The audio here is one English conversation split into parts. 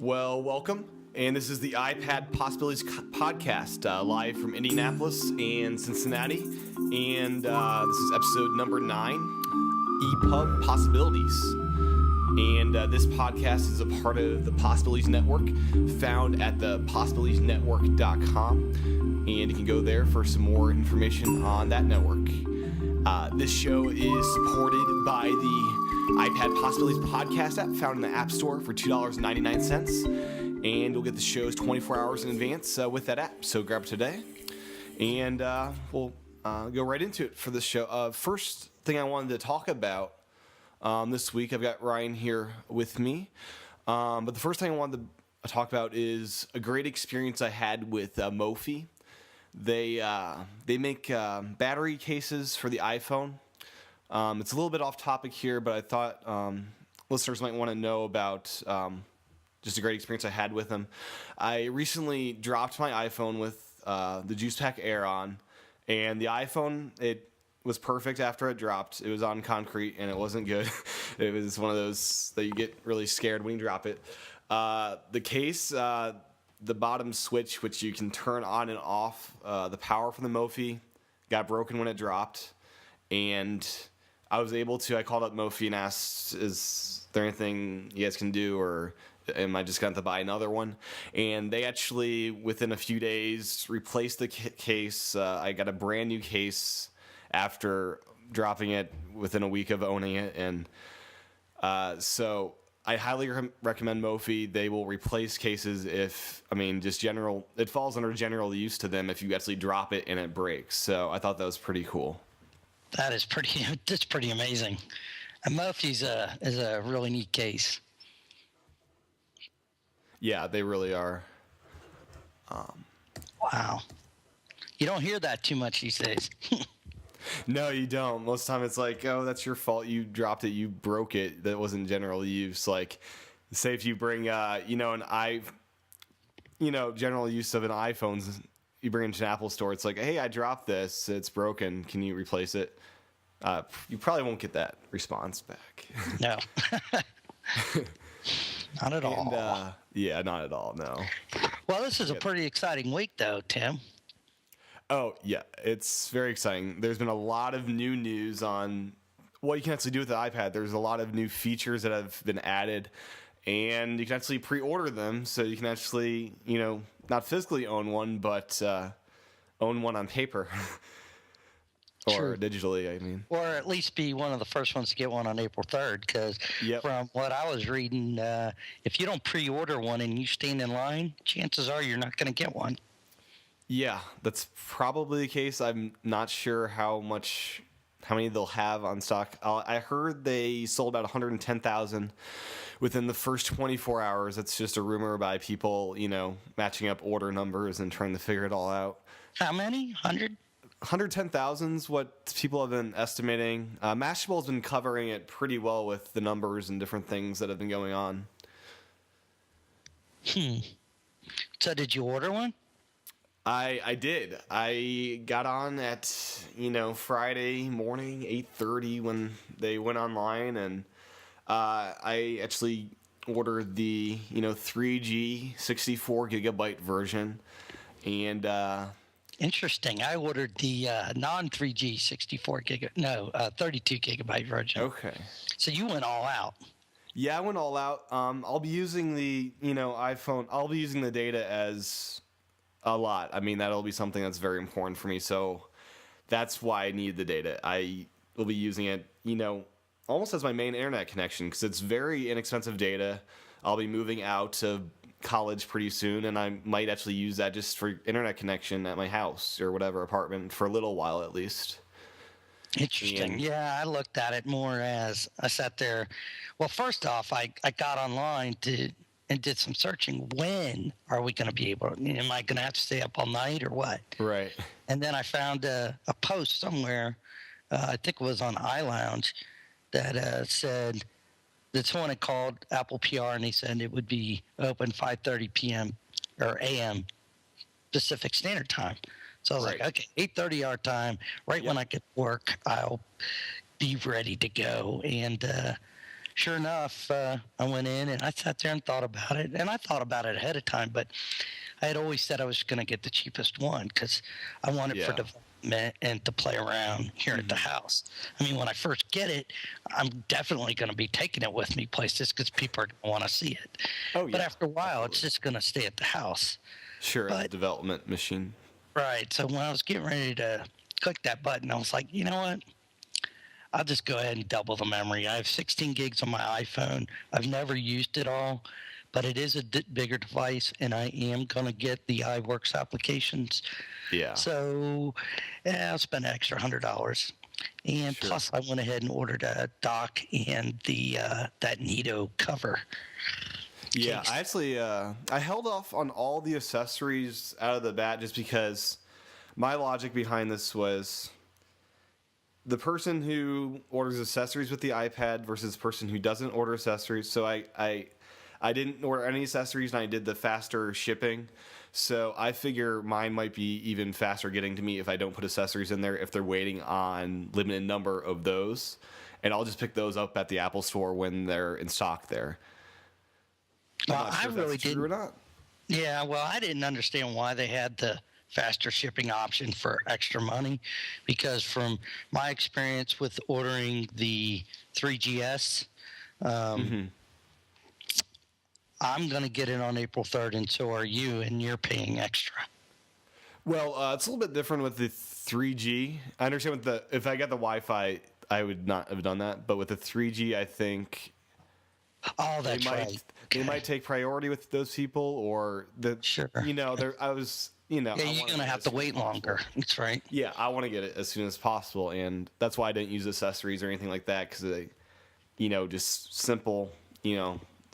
Well, welcome. And this is the iPad Possibilities podcast, live from Indianapolis and Cincinnati. And this is episode number 9, ePub Possibilities. And this podcast is a part of the Possibilities Network, found at the possibilitiesnetwork.com. And you can go there for some more information on that network. This show is supported by the iPad Possibilities podcast app, found in the App Store for $2.99. And you'll get the shows 24 hours in advance with that app. So grab it today. And we'll go right into it for this show. First thing I wanted to talk about this week, I've got Ryan here with me. But the first thing I wanted to talk about is a great experience I had with Mophie. They make battery cases for the iPhone. It's a little bit off topic here, but I thought listeners might want to know about just a great experience I had with them. I recently dropped my iPhone with the Juice Pack Air on, and the iPhone, it was perfect after it dropped. It was on concrete, and it wasn't good. It was one of those that you get really scared when you drop it. The case, the bottom switch, which you can turn on and off the power from the Mophie, got broken when it dropped, and I was able to, I called up Mophie and asked, is there anything you guys can do, or am I just going to have to buy another one? And they actually, within a few days, replaced the case. I got a brand new case after dropping it within a week of owning it. And so I highly recommend Mophie. They will replace cases just general, it falls under general use to them if you actually drop it and it breaks. So I thought that was pretty cool. That's pretty amazing. And Mophie's is a really neat case. Yeah, they really are. Wow. You don't hear that too much these days. No, you don't. Most of the time it's like, oh, that's your fault. You dropped it. You broke it. That wasn't general use. Like, say if you bring, general use of an iPhone, you bring it to an Apple store. It's like, hey, I dropped this. It's broken. Can you replace it? You probably won't get that response back. No. Not at all. And, not at all, no. Well, this is a pretty exciting week, though, Tim. Oh, yeah. It's very exciting. There's been a lot of new news on what you can actually do with the iPad. There's a lot of new features that have been added, and you can actually pre-order them, so you can actually, not physically own one, but own one on paper. Or digitally, I mean. Or at least be one of the first ones to get one on April 3rd, because from what I was reading, if you don't pre-order one and you stand in line, chances are you're not going to get one. Yeah, that's probably the case. I'm not sure how many they'll have on stock. I heard they sold about 110,000 within the first 24 hours. That's just a rumor by people, matching up order numbers and trying to figure it all out. How many? 110,000 is what people have been estimating. Mashable's been covering it pretty well with the numbers and different things that have been going on. So did you order one? I did. I got on at, Friday morning, 8:30 when they went online, and I actually ordered the, 3G 64 gigabyte version, and interesting. I ordered the non-3G 32 gigabyte version. Okay. So you went all out. Yeah, I went all out. I'll be using the, iPhone. I'll be using the data as a lot. I mean, that'll be something that's very important for me. So that's why I need the data. I will be using it, almost as my main internet connection because it's very inexpensive data. I'll be moving out to college pretty soon, and I might actually use that just for internet connection at my house or whatever apartment for a little while at least. Interesting. Yeah, I looked at it more as I sat there. Well, first off, I got online and did some searching. When are we going to be able to, am I going to have to stay up all night or what? Right. And then I found a post somewhere, I think it was on iLounge, that said, that someone had called Apple PR and he said it would be open 5:30 p.m. or a.m. Pacific Standard Time. So I was like, okay, 8:30 our time, when I get to work, I'll be ready to go. And sure enough, I went in and I sat there and thought about it. And I thought about it ahead of time, but I had always said I was going to get the cheapest one because I wanted for Yeah. development and to play around here at the house. I mean, when I first get it, I'm definitely going to be taking it with me places because people are going to want to see it. Oh, yeah. But after a while, Absolutely. it's just going to stay at the house. Sure, as a But development machine. right. So when I was getting ready to click that button, I was like, you know what? I'll just go ahead and double the memory. I have 16 gigs on my iPhone. I've never used it all, but it is a bigger device, and I am going to get the iWorks applications. Yeah. So I'll spend an extra $100. And Sure. plus, I went ahead and ordered a dock and the that Nito cover. Yeah, case. I actually I held off on all the accessories out of the bat just because my logic behind this was the person who orders accessories with the iPad versus the person who doesn't order accessories. So I didn't order any accessories and I did the faster shipping. So I figure mine might be even faster getting to me if I don't put accessories in there if they're waiting on limited number of those. And I'll just pick those up at the Apple store when they're in stock there. I'm Well, not sure I if really that's true didn't. or not. Yeah, well, I didn't understand why they had the faster shipping option for extra money because from my experience with ordering the 3GS, I'm going to get it on April 3rd, and so are you, and you're paying extra. Well, it's a little bit different with the 3G. I understand with the if I got the Wi-Fi, I would not have done that. But with the 3G, I think Oh, they that's might right. they Okay. might take priority with those people, or the Sure. there I was Yeah, I you're wanna going to get it have as to soon as wait possible. longer. That's right. Yeah, I want to get it as soon as possible, and that's why I didn't use accessories or anything like that because they, just simple,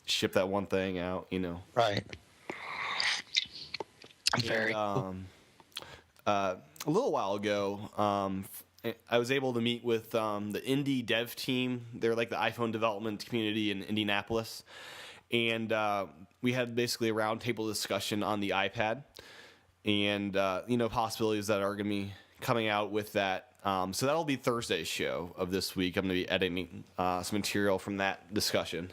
ship that one thing out, Right. Very cool. And, a little while ago, I was able to meet with the indie dev team. They're like the iPhone development community in Indianapolis. And we had basically a roundtable discussion on the iPad and, possibilities that are going to be coming out with that. So that'll be Thursday's show of this week. I'm going to be editing some material from that discussion.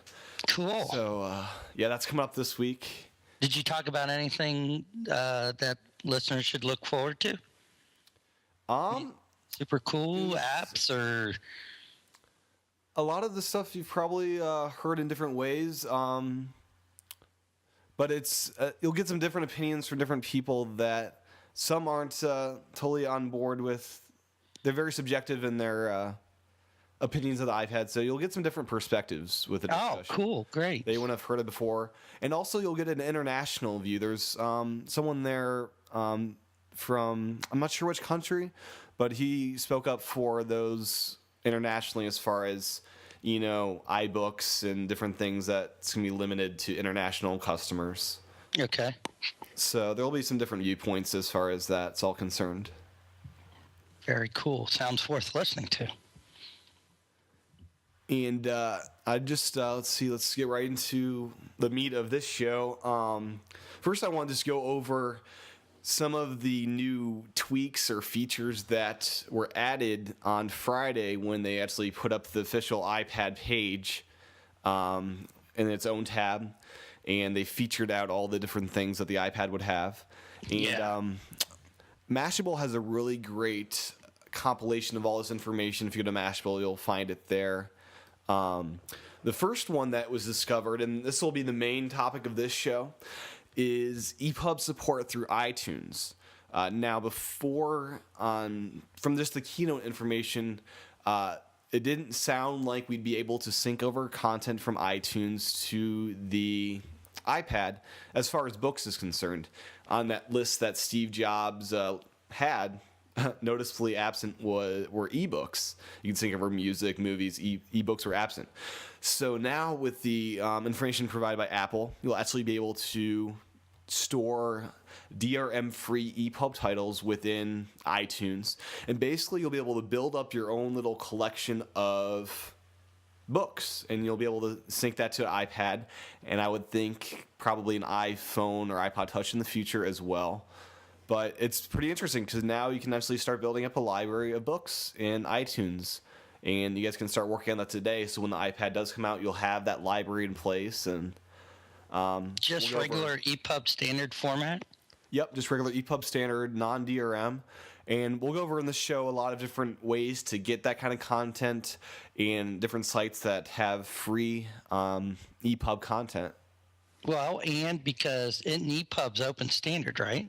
Cool. So, yeah, that's coming up this week. Did you talk about anything that listeners should look forward to? Super cool apps or A lot of the stuff you've probably heard in different ways, but it's you'll get some different opinions from different people that some aren't totally on board with. They're very subjective in their opinions of the iPad, so you'll get some different perspectives with the discussion. Oh, cool, great. They wouldn't have heard it before, and also you'll get an international view. There's someone there from I'm not sure which country, but he spoke up for those internationally as far as iBooks and different things that's gonna be limited to international customers. Okay. So there will be some different viewpoints as far as that's all concerned. Very cool. Sounds worth listening to. And I just let's get right into the meat of this show. First, I want to just go over some of the new tweaks or features that were added on Friday when they actually put up the official iPad page in its own tab, and they featured out all the different things that the iPad would have. And Yeah. Mashable has a really great compilation of all this information. If you go to Mashable, you'll find it there. The first one that was discovered, and this will be the main topic of this show, is ePub support through iTunes. Now, before, from just the keynote information, it didn't sound like we'd be able to sync over content from iTunes to the iPad as far as books is concerned. On that list that Steve Jobs had, noticeably absent were ebooks. You can sync over music, movies, ebooks were absent. So now with the information provided by Apple, you'll actually be able to store DRM-free EPUB titles within iTunes. And basically you'll be able to build up your own little collection of books, and you'll be able to sync that to an iPad, and I would think probably an iPhone or iPod Touch in the future as well. But it's pretty interesting because now you can actually start building up a library of books in iTunes and you guys can start working on that today. So when the iPad does come out, you'll have that library in place. And Just we'll regular EPUB standard format? Yep, just regular EPUB standard, non-DRM. And we'll go over in this show a lot of different ways to get that kind of content and different sites that have free EPUB content. Well, and because EPUB's open standard, right?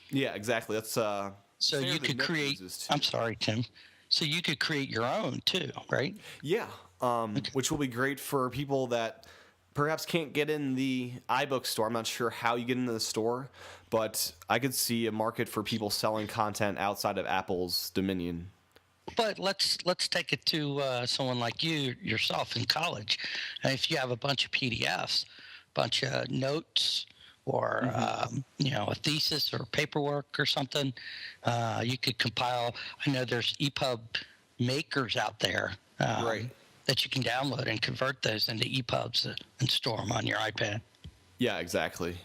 Yeah, exactly. That's so you could create. I'm sorry, Tim. So you could create your own too, right? Yeah, which will be great for people that perhaps can't get in the iBook store. I'm not sure how you get into the store, but I could see a market for people selling content outside of Apple's dominion. But let's take it to someone like you yourself in college. If you have a bunch of PDFs, bunch of notes, or a thesis or paperwork or something, you could compile. I know there's EPUB makers out there. Right. That you can download and convert those into EPUBs and store them on your iPad. Yeah, exactly.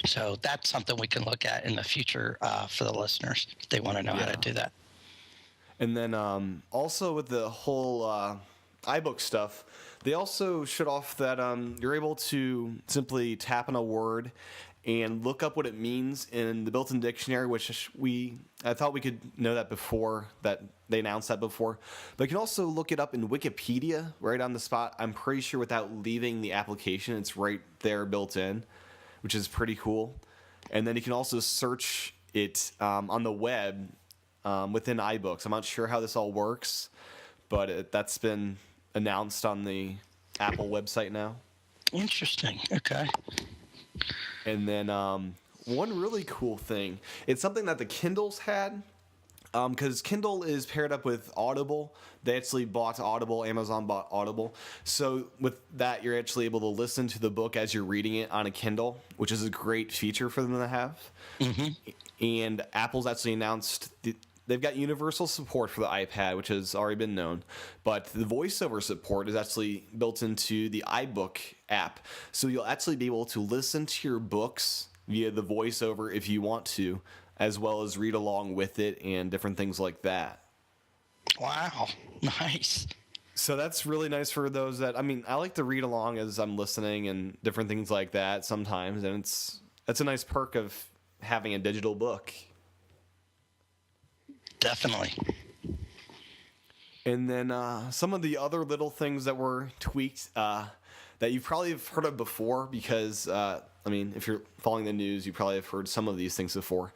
So that's something we can look at in the future for the listeners if they want to know how to do that. And then also with the whole iBook stuff, they also showed off that you're able to simply tap on a word and look up what it means in the built-in dictionary, which I thought we could know that before, that they announced that before. But you can also look it up in Wikipedia right on the spot. I'm pretty sure without leaving the application, it's right there built in, which is pretty cool. And then you can also search it on the web within iBooks. I'm not sure how this all works, but that's been announced on the Apple website now. Interesting. Okay. And then one really cool thing, it's something that the Kindles had, because Kindle is paired up with Audible. They actually bought Audible. Amazon bought Audible. So with that, you're actually able to listen to the book as you're reading it on a Kindle, which is a great feature for them to have. Mm-hmm. And Apple's actually announced they've got universal support for the iPad, which has already been known, but the voiceover support is actually built into the iBook app. So you'll actually be able to listen to your books via the voiceover if you want to, as well as read along with it and different things like that. Wow, nice. So that's really nice for those that, I like to read along as I'm listening and different things like that sometimes, and that's a nice perk of having a digital book. Definitely. And then some of the other little things that were tweaked that you probably have heard of before because, if you're following the news, you probably have heard some of these things before.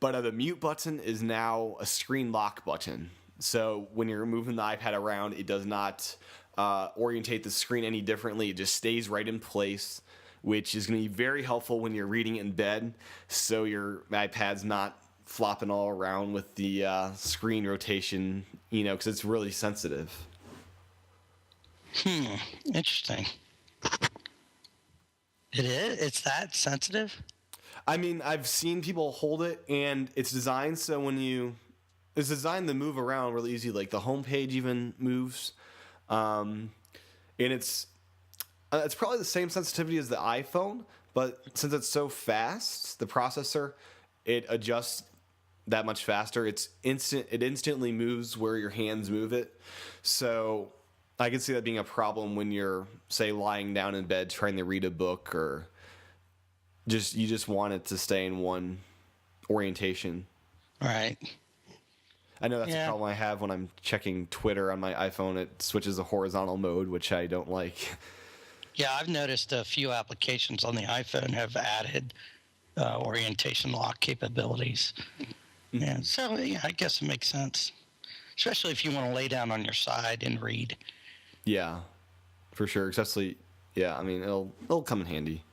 But the mute button is now a screen lock button. So when you're moving the iPad around, it does not orientate the screen any differently. It just stays right in place, which is going to be very helpful when you're reading in bed, so your iPad's not flopping all around with the screen rotation, because it's really sensitive. Interesting. It is? It's that sensitive? I've seen people hold it, and it's designed so it's designed to move around really easy. Like the homepage even moves, and it's probably the same sensitivity as the iPhone, but since it's so fast, the processor, it adjusts that much faster. It instantly moves where your hands move it. So I can see that being a problem when you're, say, lying down in bed trying to read a book, or you just want it to stay in one orientation. Right. I know that's a problem I have when I'm checking Twitter on my iPhone. It switches to horizontal mode, which I don't like. Yeah, I've noticed a few applications on the iPhone have added orientation lock capabilities. Yeah, so I guess it makes sense, especially if you want to lay down on your side and read. Yeah, for sure. Especially, it'll come in handy.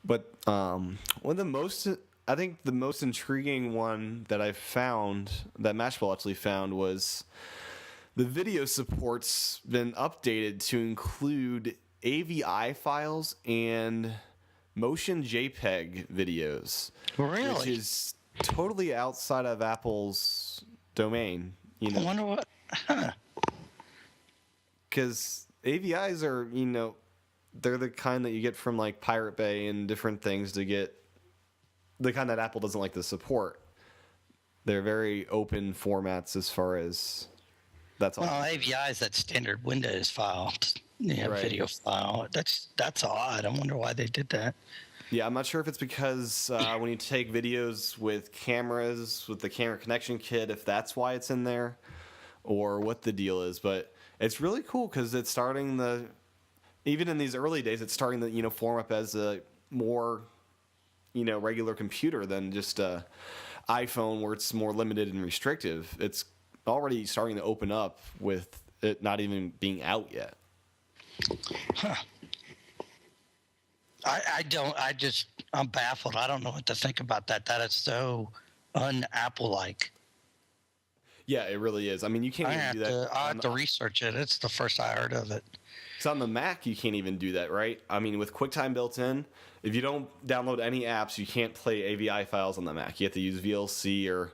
But one of the most intriguing one that I found, that Mashable actually found, was the video support's been updated to include AVI files and motion JPEG videos. Really? Which is totally outside of Apple's domain. I wonder what. Because AVIs are, they're the kind that you get from like Pirate Bay and different things to get the kind that Apple doesn't like to support. They're very open formats as far as that's all. Well, AVI is that standard Windows file, Right. video file. That's odd. I wonder why they did that. Yeah, I'm not sure if it's because when you take videos with cameras, with the camera connection kit, if that's why it's in there, or what the deal is. But it's really cool because it's starting even in these early days, it's starting to form up as a more regular computer than just a iPhone where it's more limited and restrictive. It's already starting to open up with it not even being out yet. Huh. I'm baffled. I don't know what to think about that. That is so un-Apple-like. Yeah, it really is. I mean, you can't even do that. I have to research it. It's the first I heard of it. So on the Mac, you can't even do that, right? I mean, with QuickTime built in, if you don't download any apps, you can't play AVI files on the Mac. You have to use VLC or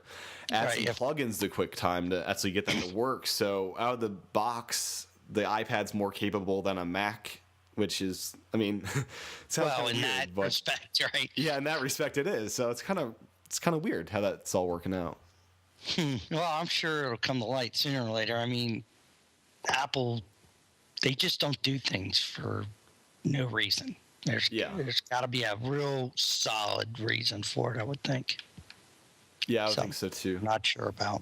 add some plugins to QuickTime to actually get them to work. So out of the box, the iPad's more capable than a Mac, which is, I mean, sounds well, in weird, that respect, right? Yeah, in that respect, it is. So it's kind of weird how that's all working out. Well, I'm sure it'll come to light sooner or later. I mean, Apple, they just don't do things for no reason. There's got to be a real solid reason for it, I would think. Yeah, I would think so too. Not sure about.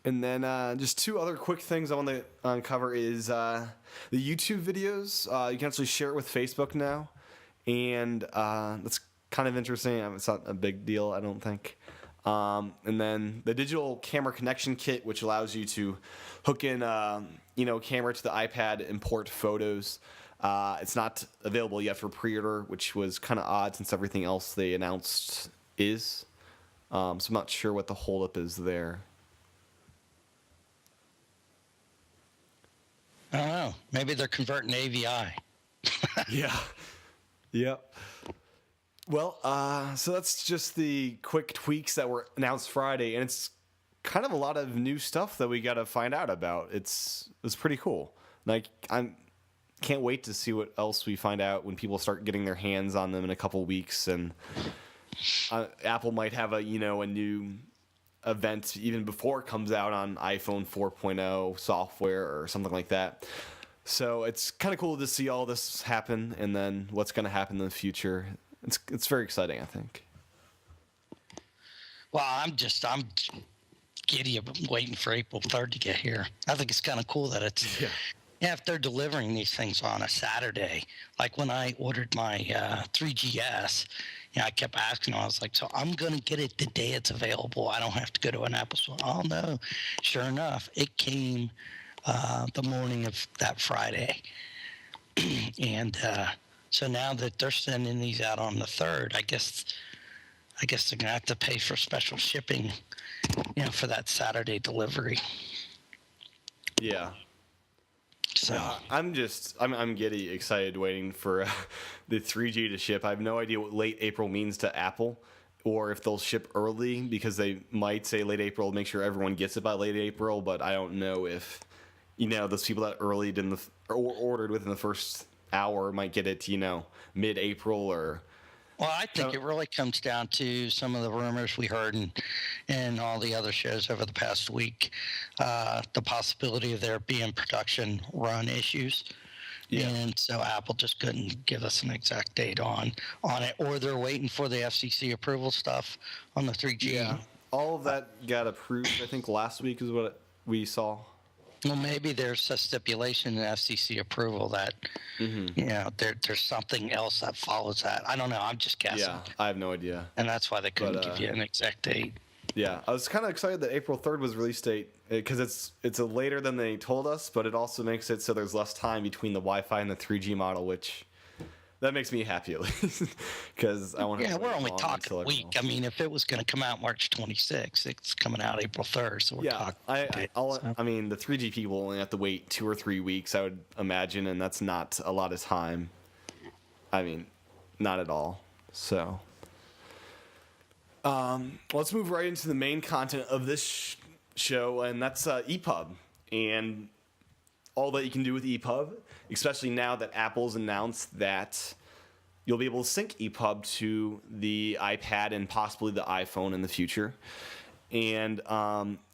And then just two other quick things I want to uncover is the YouTube videos. You can actually share it with Facebook now. And that's kind of interesting. It's not a big deal, I don't think. And then the digital camera connection kit, which allows you to hook in, camera to the iPad, import photos. It's not available yet for pre-order, which was kind of odd since everything else they announced is. So I'm not sure what the holdup is there. I don't know. Maybe they're converting AVI. Yeah. Yep. Well, so that's just the quick tweaks that were announced Friday, and it's kind of a lot of new stuff that we got to find out about. It's pretty cool. Like can't wait to see what else we find out when people start getting their hands on them in a couple weeks, and Apple might have a new event even before it comes out on iPhone 4.0 software or something like that. So it's kind of cool to see all this happen, and then what's going to happen in the future. It's very exciting, I think. Well, I'm giddy. I'm waiting for April 3rd to get here. I think it's kind of cool that it's if they're delivering these things on a Saturday. Like when I ordered my 3GS, I kept asking them. I was like, so I'm going to get it the day it's available. I don't have to go to an Apple store. Oh, no. Sure enough, it came the morning of that Friday. And so now that they're sending these out on the 3rd, I guess they're going to have to pay for special shipping, for that Saturday delivery. Yeah. So I'm giddy excited waiting for the 3G to ship. I have no idea what late April means to Apple, or if they'll ship early, because they might say late April, make sure everyone gets it by late April, but I don't know if those people that ordered within the first hour might get it mid-April or. Well, I think it really comes down to some of the rumors we heard in all the other shows over the past week, the possibility of there being production run issues. Yeah. And so Apple just couldn't give us an exact date on it, or they're waiting for the FCC approval stuff on the 3G. Yeah, all of that got approved, I think, last week is what we saw. Well, maybe there's a stipulation in FCC approval that, there's something else that follows that. I don't know. I'm just guessing. Yeah, I have no idea. And that's why they couldn't give you an exact date. Yeah, I was kind of excited that April 3rd was release date because it's a later than they told us, but it also makes it so there's less time between the Wi-Fi and the 3G model, which that makes me happy at least because I want to. Yeah, we're only talking a week. I mean, if it was going to come out March 26th, it's coming out April 3rd, so we're talking. I mean, the 3G people only have to wait 2 or 3 weeks, I would imagine, and that's not a lot of time. I mean, not at all. So. Let's move right into the main content of this show, and that's ePub and all that you can do with ePub, especially now that Apple's announced that you'll be able to sync ePub to the iPad and possibly the iPhone in the future. And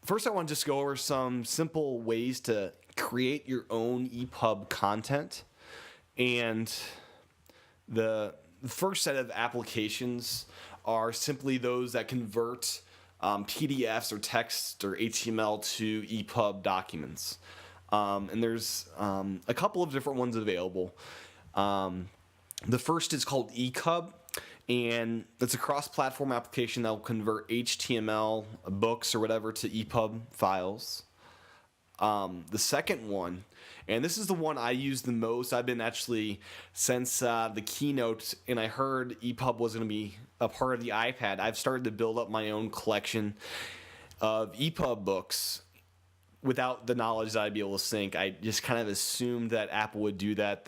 first, I want to just go over some simple ways to create your own ePub content. And the first set of applications are simply those that convert PDFs or text or HTML to ePub documents. And there's a couple of different ones available. The first is called eCub, and it's a cross-platform application that will convert HTML books or whatever to ePub files. The second one, and this is the one I use the most. I've been actually, since the keynote, and I heard ePub was going to be a part of the iPad, I've started to build up my own collection of ePub books without the knowledge that I'd be able to sync. I just kind of assumed that Apple would do that,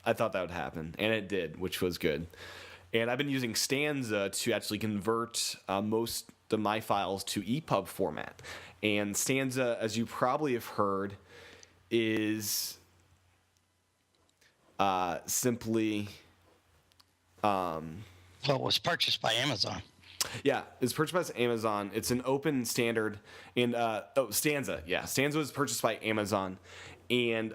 I thought that would happen, and it did, which was good. And I've been using Stanza to actually convert most of my files to ePub format. And Stanza, as you probably have heard, is simply... Well, it was purchased by Amazon. Yeah, it's purchased by Amazon. It's an open standard. And Stanza. Yeah, Stanza was purchased by Amazon. And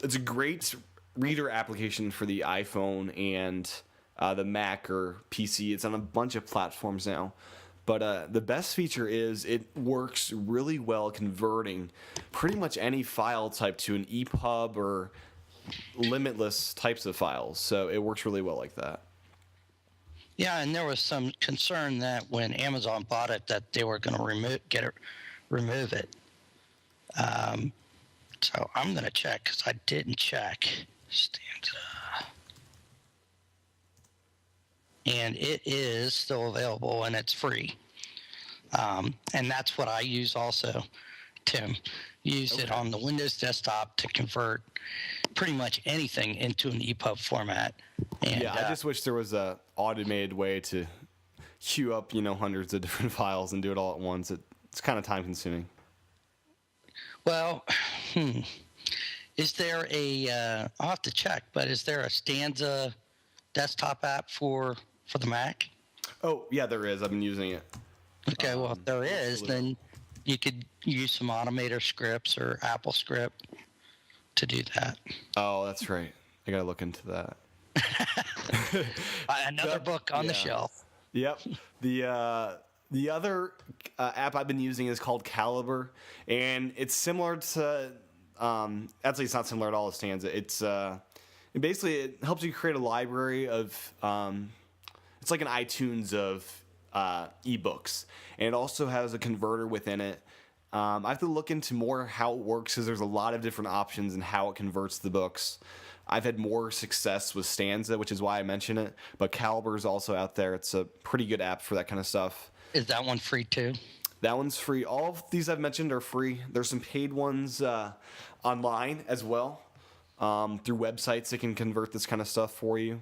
it's a great reader application for the iPhone and the Mac or PC. It's on a bunch of platforms now. But the best feature is it works really well converting pretty much any file type to an ePub or limitless types of files. So it works really well like that. Yeah, and there was some concern that when Amazon bought it, that they were going to remove it. So I'm going to check because I didn't check Stanza. And it is still available and it's free. And that's what I use also, Tim. Use it on the Windows desktop to convert pretty much anything into an EPUB format. And, I just wish there was a automated way to queue up, hundreds of different files and do it all at once. It's kind of time consuming. Well, is there I'll have to check, but is there a Stanza desktop app for the Mac? Oh, yeah, there is. I've been using it. Okay, well, if there is, then you could use some Automator scripts or Apple script to do that. Oh, that's right. I got to look into that. Another book on the shelf. Yep. The other app I've been using is called Calibre, and it's similar to actually it's not similar at all to Stanza. It helps you create a library of it's like an iTunes of ebooks, and it also has a converter within it. I have to look into more how it works because there's a lot of different options and how it converts the books. I've had more success with Stanza, which is why I mention it, but Calibre is also out there. It's a pretty good app for that kind of stuff. Is that one free too? That one's free. All of these I've mentioned are free. There's some paid ones online as well, through websites that can convert this kind of stuff for you.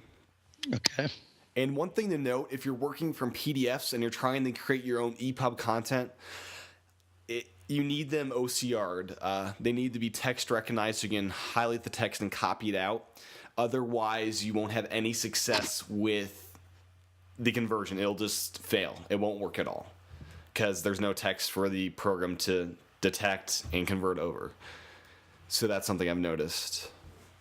Okay. And one thing to note, if you're working from PDFs and you're trying to create your own EPUB content, you need them OCR'd. They need to be text recognized so you can highlight the text and copy it out. Otherwise, you won't have any success with the conversion. It'll just fail. It won't work at all because there's no text for the program to detect and convert over. So that's something I've noticed.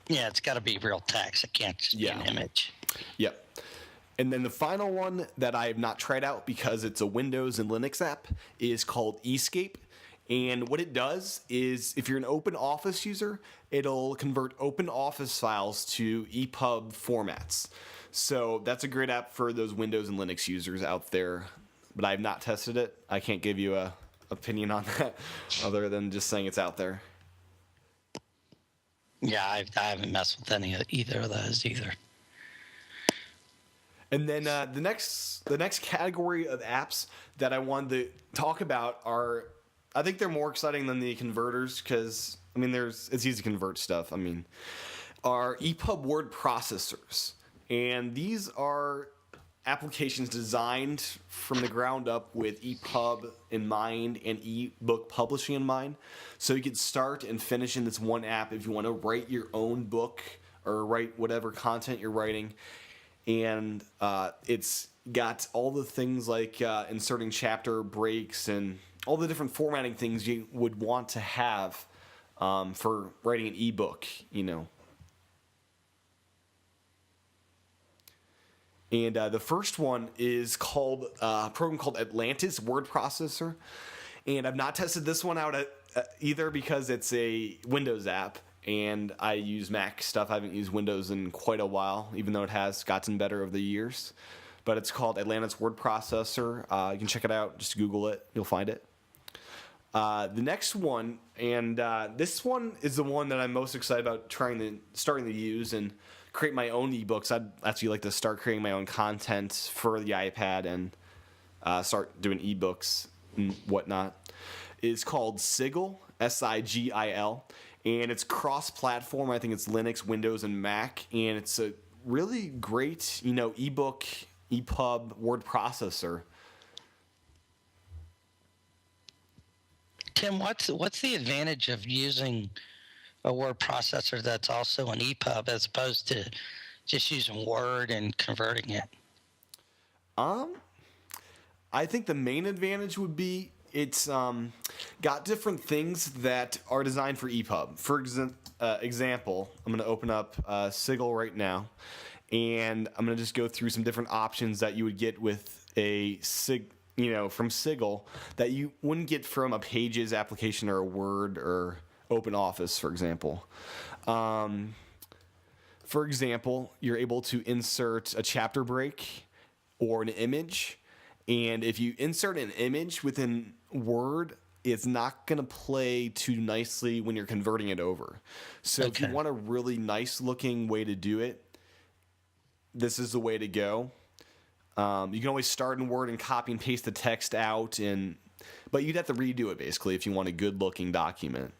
Yeah, it's got to be real text. It can't just be an image. Yep. And then the final one that I have not tried out because it's a Windows and Linux app is called Escape. And what it does is if you're an OpenOffice user, it'll convert OpenOffice files to EPUB formats. So that's a great app for those Windows and Linux users out there. But I have not tested it. I can't give you a opinion on that other than just saying it's out there. Yeah, I haven't messed with either of those either. And then the next category of apps that I wanted to talk about are, I think they're more exciting than the converters because it's easy to convert stuff. Are EPUB word processors, and these are applications designed from the ground up with EPUB in mind and ebook publishing in mind. So you can start and finish in this one app if you want to write your own book or write whatever content you're writing. And it's got all the things like inserting chapter breaks and all the different formatting things you would want to have for writing an ebook, And the first one is called a program called Atlantis Word Processor. And I've not tested this one out either because it's a Windows app. And I use Mac stuff. I haven't used Windows in quite a while, even though it has gotten better over the years. But it's called Atlantis Word Processor. You can check it out. Just Google it. You'll find it. The next one, and this one is the one that I'm most excited about starting to use and create my own ebooks. I'd actually like to start creating my own content for the iPad and start doing ebooks and whatnot. It's called Sigil, Sigil, and it's cross-platform. I think it's Linux, Windows, and Mac, and it's a really great, ebook, ePub word processor. Tim, what's the advantage of using a word processor that's also an ePub as opposed to just using Word and converting it? I think the main advantage would be it's got different things that are designed for ePub. For example, I'm going to open up Sigil right now, and I'm going to just go through some different options that you would get with from Sigil that you wouldn't get from a Pages application or a Word or Open Office, for example. For example, you're able to insert a chapter break or an image. And if you insert an image within Word, it's not going to play too nicely when you're converting it over. So if you want a really nice looking way to do it, this is the way to go. You can always start in Word and copy and paste the text out, but you'd have to redo it basically if you want a good looking document.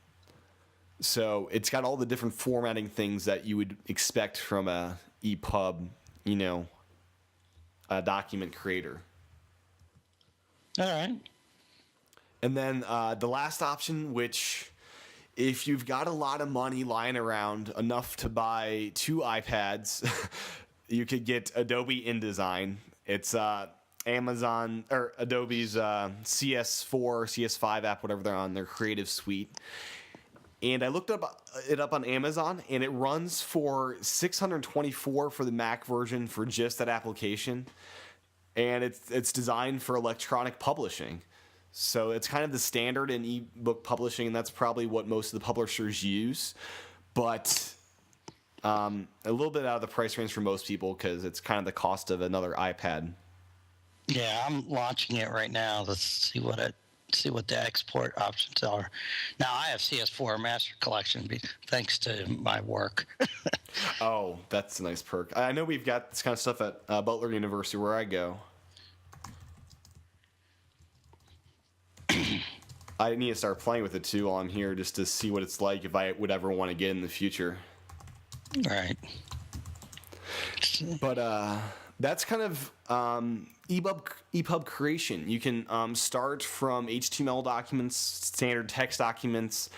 So it's got all the different formatting things that you would expect from a ePub, a document creator. All right. And then the last option, which if you've got a lot of money lying around, enough to buy 2 iPads, you could get Adobe InDesign. It's Amazon or Adobe's CS4, CS5 app, whatever they're on, their creative suite. And I looked it up on Amazon, and it runs for $624 for the Mac version for just that application. And it's designed for electronic publishing. So it's kind of the standard in ebook publishing, and that's probably what most of the publishers use. But a little bit out of the price range for most people because it's kind of the cost of another iPad. Yeah, I'm launching it right now to see what the export options are. Now I have CS4 Master Collection thanks to my work. Oh, that's a nice perk. I know we've got this kind of stuff at Butler University where I go. I need to start playing with it too while I'm here just to see what it's like if I would ever want to get in the future. Right. But that's kind of ePub creation. You can start from HTML documents, standard text documents,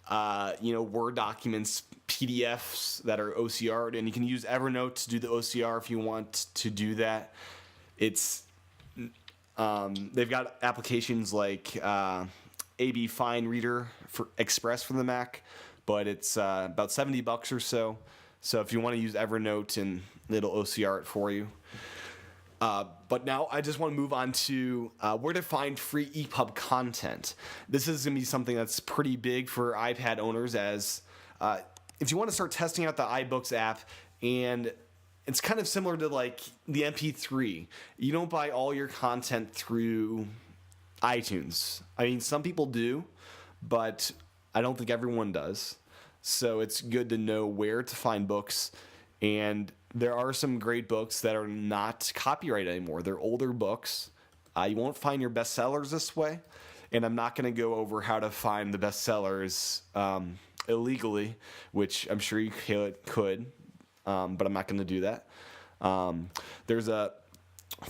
Word documents, PDFs that are OCR'd, and you can use Evernote to do the OCR if you want to do that. It's they've got applications like AB Fine Reader for Express for the Mac, but it's about $70 or so. So if you want to use Evernote, and it'll OCR it for you. But now I just want to move on to where to find free ePub content. This is going to be something that's pretty big for iPad owners, as if you want to start testing out the iBooks app, and it's kind of similar to like the MP3. You don't buy all your content through iTunes. I mean, some people do, but I don't think everyone does. So it's good to know where to find books. And there are some great books that are not copyrighted anymore. They're older books. You won't find your bestsellers this way. And I'm not going to go over how to find the bestsellers illegally, which I'm sure you could, but I'm not going to do that. There's a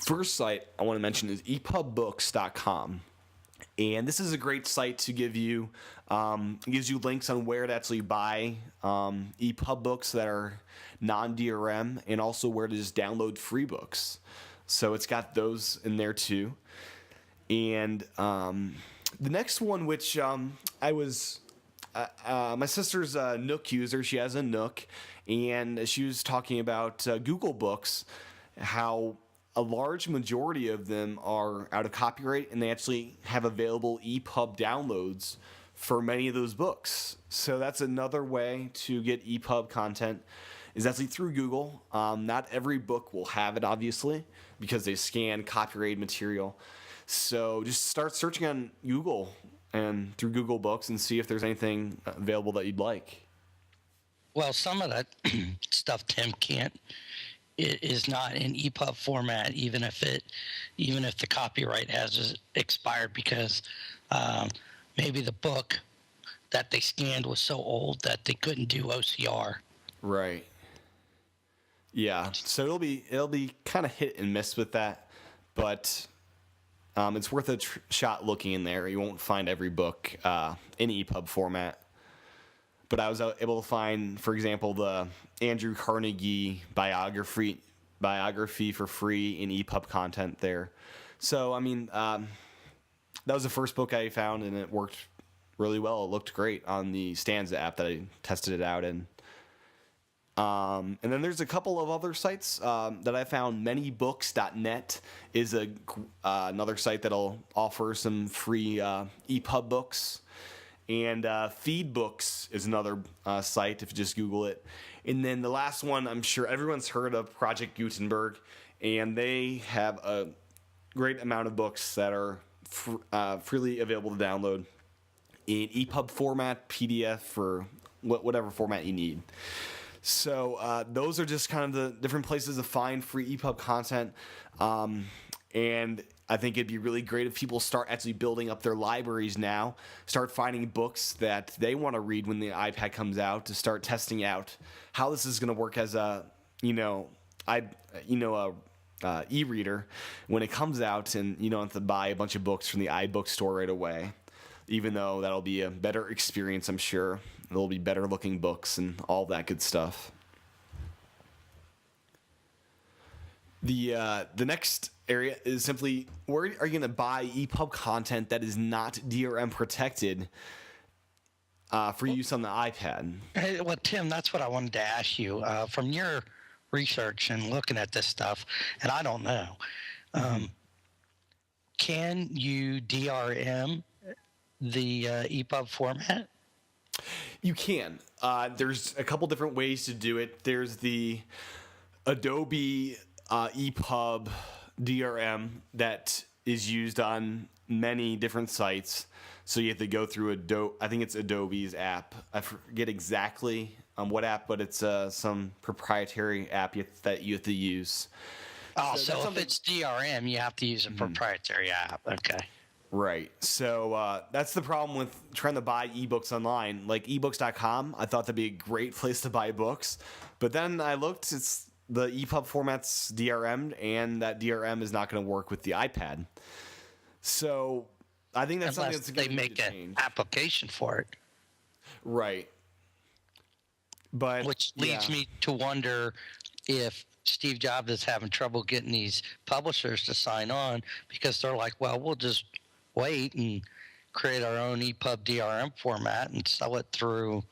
first site I want to mention is epubbooks.com. And this is a great site to give you, it gives you links on where to actually buy ePub books that are non-DRM, and also where to just download free books. So it's got those in there too. And the next one, which I was, my sister's a Nook user. She has a Nook, and she was talking about Google Books, how a large majority of them are out of copyright, and they actually have available ePub downloads for many of those books. So that's another way to get ePub content, is actually through Google. Not every book will have it, obviously, because they scan copyrighted material. So just start searching on Google and through Google Books and see if there's anything available that you'd like. Well, some of that stuff Tim can't. It is not in EPUB format, even if the copyright has expired, because maybe the book that they scanned was so old that they couldn't do OCR. Right. Yeah. So it'll be kind of hit and miss with that, but it's worth a shot looking in there. You won't find every book in EPUB format. But I was able to find, for example, the Andrew Carnegie biography for free in EPUB content there. So, I mean, that was the first book I found, and it worked really well. It looked great on the Stanza app that I tested it out in. And then there's a couple of other sites that I found. Manybooks.net is another site that'll offer some free EPUB books. And Feedbooks is another site if you just Google it. And then the last one, I'm sure everyone's heard of, Project Gutenberg, and they have a great amount of books that are freely available to download in EPUB format, PDF, or whatever format you need. So those are just kind of the different places to find free EPUB content. And I think it'd be really great if people start actually building up their libraries now, start finding books that they want to read when the iPad comes out, to start testing out how this is going to work as a, e-reader when it comes out, and you don't have to buy a bunch of books from the iBookstore right away, even though that'll be a better experience, I'm sure. There'll be better looking books and all that good stuff. The next area is simply, where are you going to buy EPUB content that is not DRM protected for use on the iPad? Hey, well, Tim, that's what I wanted to ask you. From your research and looking at this stuff, and I don't know, can you DRM the EPUB format? You can. There's a couple different ways to do it. There's the Adobe ePub DRM that is used on many different sites. So you have to go through I think it's Adobe's app. I forget exactly what app, but it's some proprietary app that you have to use. Oh, so if it's DRM, you have to use a proprietary app. Okay. Right. So that's the problem with trying to buy ebooks online. Like ebooks.com, I thought that'd be a great place to buy books. But then I looked, the EPUB format's DRM'd, and that DRM is not going to work with the iPad. So I think that's Unless something that's going to make an application for it. Right. But which leads me to wonder if Steve Jobs is having trouble getting these publishers to sign on, because they're like, well, we'll just wait and create our own EPUB DRM format and sell it through.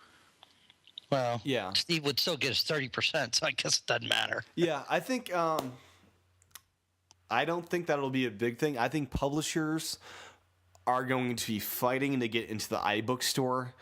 Well, yeah. Steve would still get his 30%, so I guess it doesn't matter. Yeah, I think I don't think that'll be a big thing. I think publishers are going to be fighting to get into the iBook store,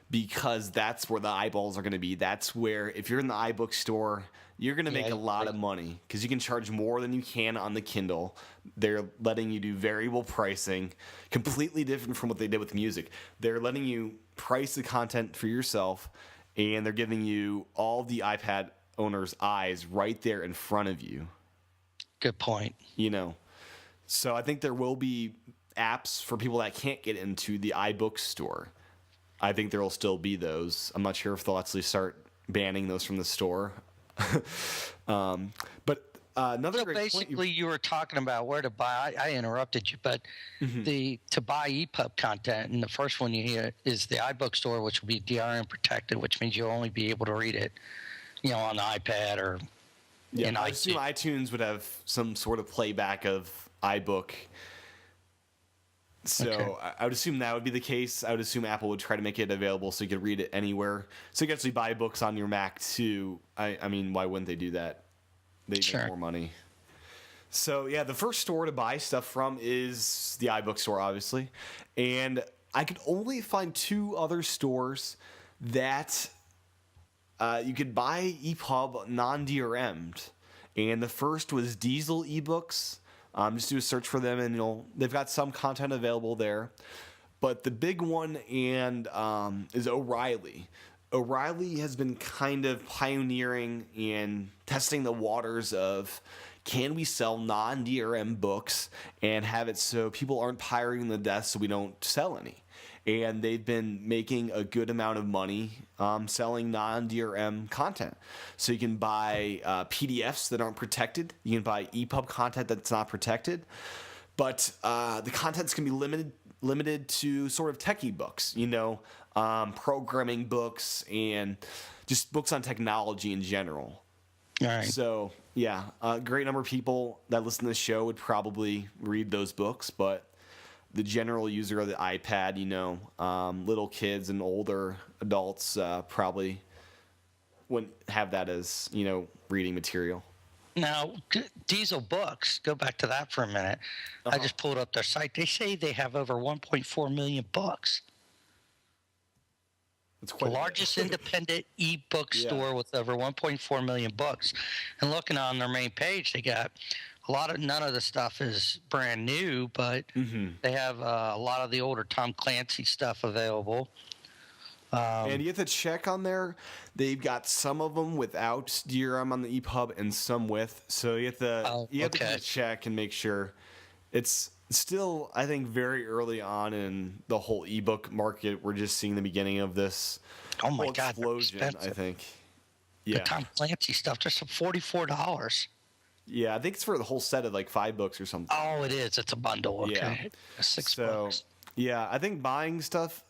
because that's where the eyeballs are going to be. That's where, if you're in the iBook store, you're going to make a lot of money, because you can charge more than you can on the Kindle. They're letting you do variable pricing, completely different from what they did with music. They're letting you price the content for yourself, and they're giving you all the iPad owners' eyes right there in front of you. Good point. So I think there will be apps for people that can't get into the iBook store. I think there will still be those. I'm not sure if they'll actually start banning those from the store. But Another So great point. basically, you were talking about where to buy. I interrupted you, but to buy EPUB content, and the first one you hear is the iBookstore, which will be DRM protected, which means you'll only be able to read it, on the iPad or Yeah, in I assume iTunes. iTunes would have some sort of playback of iBook. So Okay. I would assume that would be the case. I would assume Apple would try to make it available so you could read it anywhere. So you can actually buy books on your Mac too. I mean, why wouldn't they do that? They Sure. make more money. So yeah, the first store to buy stuff from is the iBook store, obviously. And I could only find 2 other stores that you could buy EPUB non-DRM'd. And the first was Diesel eBooks. Just do a search for them, and they've got some content available there. But the big one is O'Reilly. O'Reilly has been kind of pioneering and testing the waters of, can we sell non-DRM books and have it so people aren't pirating the death so we don't sell any? And they've been making a good amount of money selling non-DRM content. So you can buy PDFs that aren't protected. You can buy EPUB content that's not protected. But the content's going to be limited to sort of techie books, programming books and just books on technology in general. All right. So, yeah, a great number of people that listen to this show would probably read those books, but the general user of the iPad, little kids and older adults probably wouldn't have that as, reading material. Now, Diesel Books, go back to that for a minute. I just pulled up their site. They say they have over 1.4 million books. It's The quite largest independent ebook store with over 1.4 million books. And looking on their main page, they got none of the stuff is brand new, but they have a lot of the older Tom Clancy stuff available. And you have to check on there. They've got some of them without DRM on the EPUB and some with. So you have to kind of check and make sure. It's still, I think, very early on in the whole ebook market. We're just seeing the beginning of this explosion, I think. Yeah. The Tom Clancy stuff, just $44. Yeah, I think it's for the whole set of like 5 books or something. Oh, it is. It's a bundle. Okay. Yeah. 6 books. Yeah, I think buying stuff,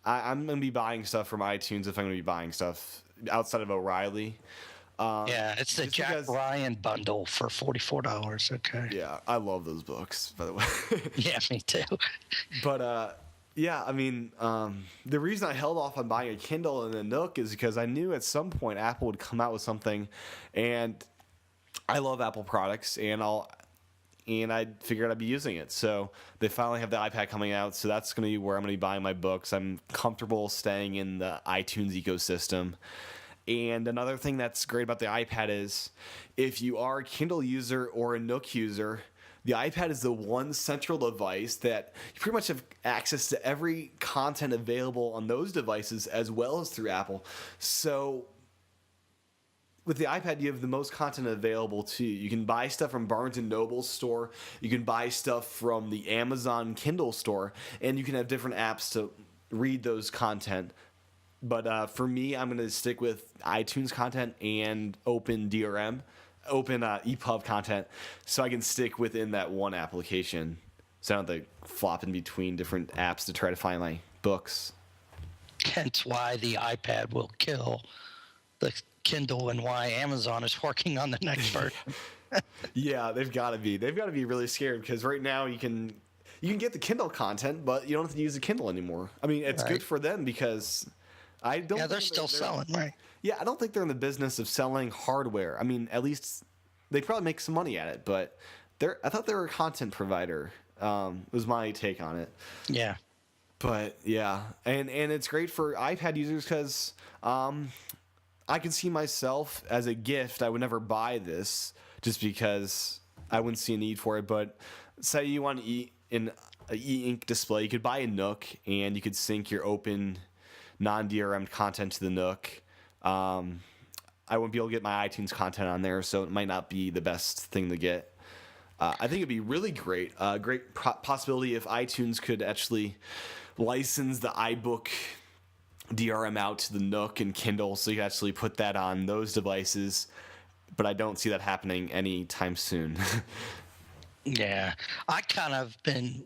I'm going to be buying stuff from iTunes if I'm going to be buying stuff outside of O'Reilly. It's the Jack Ryan bundle for $44. Okay. Yeah, I love those books, by the way. Yeah, me too. But I mean, the reason I held off on buying a Kindle and a Nook is because I knew at some point Apple would come out with something, and I love Apple products, and I figured I'd be using it. So they finally have the iPad coming out, so that's going to be where I'm going to be buying my books. I'm comfortable staying in the iTunes ecosystem. And another thing that's great about the iPad is if you are a Kindle user or a Nook user, the iPad is the one central device that you pretty much have access to every content available on those devices as well as through Apple. So with the iPad, you have the most content available too. You can buy stuff from Barnes & Noble's store. You can buy stuff from the Amazon Kindle store. And you can have different apps to read those content. But for me, I'm going to stick with iTunes content and open EPUB content so I can stick within that one application. So I don't have to flop in between different apps to try to find my books. Hence why the iPad will kill the Kindle and why Amazon is working on the next version. Yeah, they've got to be. They've got to be really scared because right now you can get the Kindle content, but you don't have to use the Kindle anymore. I mean, it's good for them because I don't. Yeah, they're still selling, right? Yeah, I don't think they're in the business of selling hardware. I mean, at least they probably make some money at it, but I thought they were a content provider. Was my take on it. Yeah. But yeah, and it's great for iPad users because I can see myself as a gift. I would never buy this just because I wouldn't see a need for it. But say you want an e-ink display, you could buy a Nook and you could sync your open non-DRM content to the Nook. I wouldn't be able to get my iTunes content on there, so it might not be the best thing to get. I think it'd be really great. Great possibility if iTunes could actually license the iBook DRM out to the Nook and Kindle, so you can actually put that on those devices. but I don't see that happening anytime soon. Yeah, I kind of been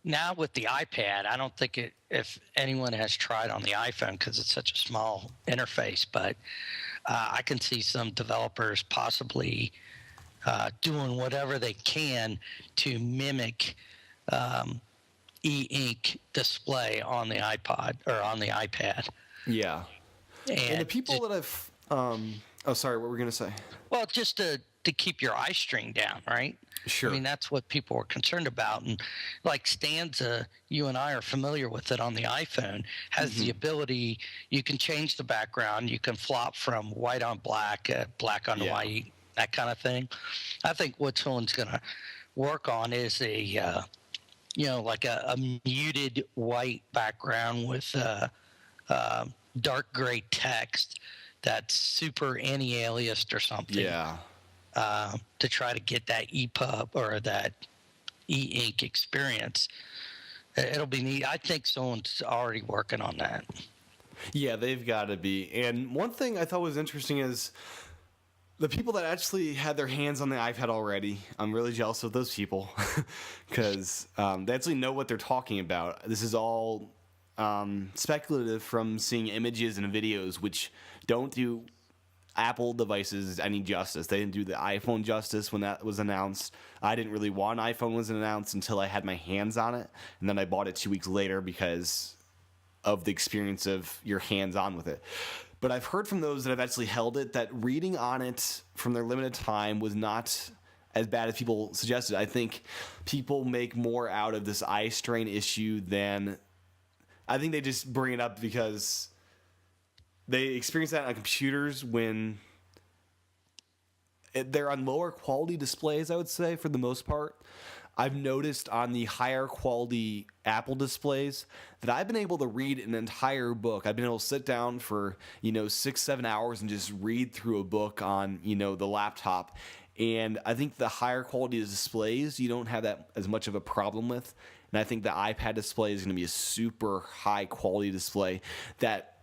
now with the iPad. I don't think if anyone has tried on the iPhone because it's such a small interface, but I can see some developers possibly doing whatever they can to mimic e-ink display on the iPod or on the iPad. Yeah. And the And people that I've oh, sorry, what were we gonna say? well, just to keep your eye strain down, right? Sure. I mean, that's what people are concerned about. And like Stanza, you and I are familiar with it on the iPhone, has the ability, you can change the background, you can flop from white on black, black on white, that kind of thing. I think what someone's going to work on is like a muted white background with dark gray text that's super anti-aliased or something. Yeah. To try to get that ePub or that e-ink experience. It'll be neat. I think someone's already working on that. Yeah, they've got to be. And one thing I thought was interesting is the people that actually had their hands on the iPad already. I'm really jealous of those people because they actually know what they're talking about. This is all speculative from seeing images and videos, which don't do Apple devices any justice. They didn't do the iPhone justice when that was announced. I didn't really want an iPhone was announced until I had my hands on it, and then I bought it 2 weeks later because of the experience of your hands on with it. But I've heard from those that have actually held it that reading on it from their limited time was not as bad as people suggested. I think people make more out of this eye strain issue than I think they just bring it up because they experience that on computers when they're on lower quality displays, I would say, for the most part. I've noticed on the higher quality Apple displays that I've been able to read an entire book. I've been able to sit down for, 6-7 hours and just read through a book on, the laptop. And I think the higher quality displays, you don't have that as much of a problem with. And I think the iPad display is going to be a super high quality display that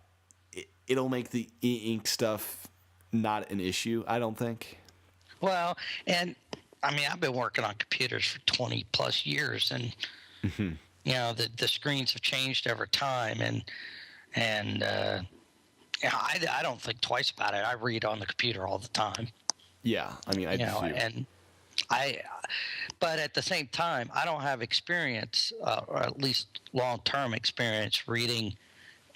it'll make the e-ink stuff not an issue, I don't think. Well, and I mean, I've been working on computers for 20 plus years, and the screens have changed over time, and I don't think twice about it. I read on the computer all the time. Yeah, I mean, I do. And but at the same time, I don't have experience, or at least long-term experience, reading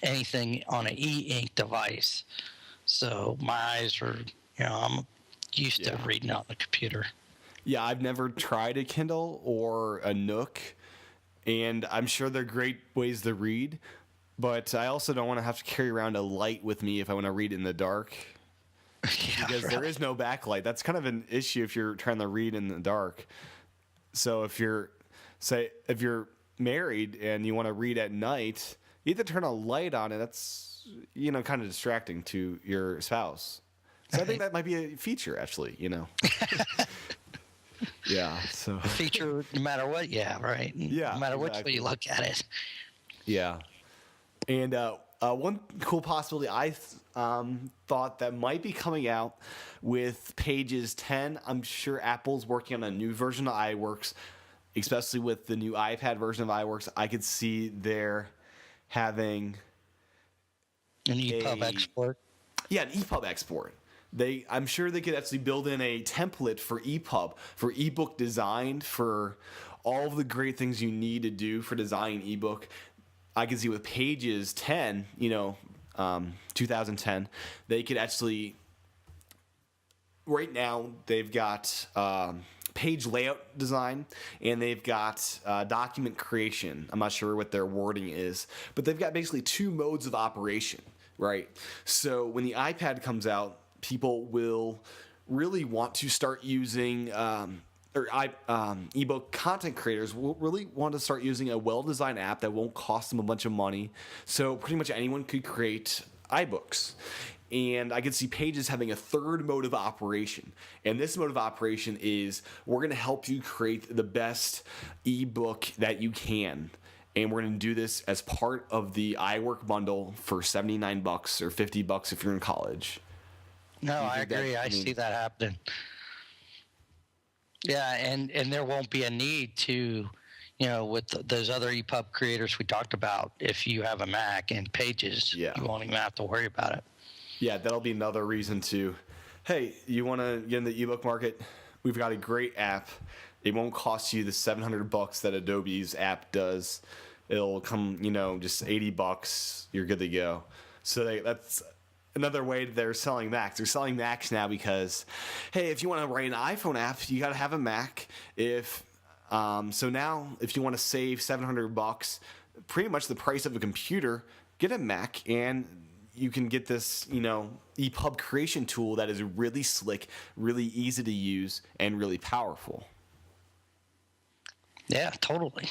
anything on an e-ink device. So my eyes are, I'm used to reading on the computer. Yeah, I've never tried a Kindle or a Nook, and I'm sure they're great ways to read, but I also don't want to have to carry around a light with me if I want to read in the dark. Because there is no backlight. That's kind of an issue if you're trying to read in the dark. So if you're married and you want to read at night, you have to turn a light on, and that's kind of distracting to your spouse. So I think that might be a feature, actually. Yeah. So a feature, no matter what. Yeah. Right. Yeah. No matter which way you look at it. Yeah. And one cool possibility I thought that might be coming out with Pages 10. I'm sure Apple's working on a new version of iWorks, especially with the new iPad version of iWorks. I could see they're having an ePub export. Yeah, an ePub export. I'm sure they could actually build in a template for ePub, for ebook design, for all of the great things you need to do for designing ebook. I can see with Pages 10, 2010, they could actually, right now, they've got page layout design, and they've got document creation. I'm not sure what their wording is, but they've got basically two modes of operation, right? So when the iPad comes out, people will really want to start using, ebook content creators will really want to start using a well-designed app that won't cost them a bunch of money. So pretty much anyone could create iBooks. And I could see Pages having a third mode of operation. And this mode of operation is we're going to help you create the best ebook that you can. And we're going to do this as part of the iWork bundle for $79 or $50 if you're in college. No, Do you I think that- agree. I see that happening. Yeah, and there won't be a need to, with those other EPUB creators we talked about. If you have a Mac and Pages, Yeah. you won't even have to worry about it. Yeah, that'll be another reason to, hey, you want to get in the ebook market? We've got a great app. It won't cost you the $700 that Adobe's app does. It'll come, just $80. You're good to go. So that's another way they're selling Macs. They're selling Macs now because, hey, if you want to write an iPhone app, you got to have a Mac. So now, if you want to save $700, pretty much the price of a computer, get a Mac, and you can get this, ePub creation tool that is really slick, really easy to use, and really powerful. Yeah, totally.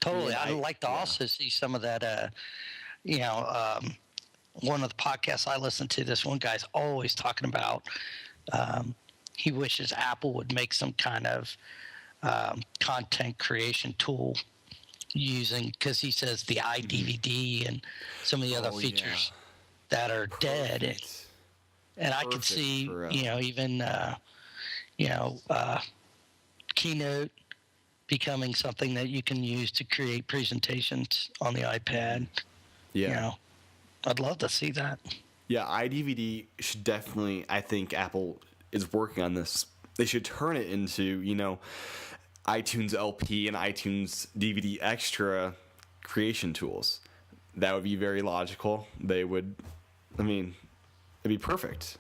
Totally. Yeah, I'd like to also see some of that, one of the podcasts I listen to, this one guy's always talking about, he wishes Apple would make some kind of content creation tool because he says the iDVD and some of the other features that are dead. And I could see, even, Keynote becoming something that you can use to create presentations on the iPad. Yeah. I'd love to see that. Yeah, iDVD should definitely, I think Apple is working on this. They should turn it into, iTunes LP and iTunes DVD Extra creation tools. That would be very logical. It'd be perfect.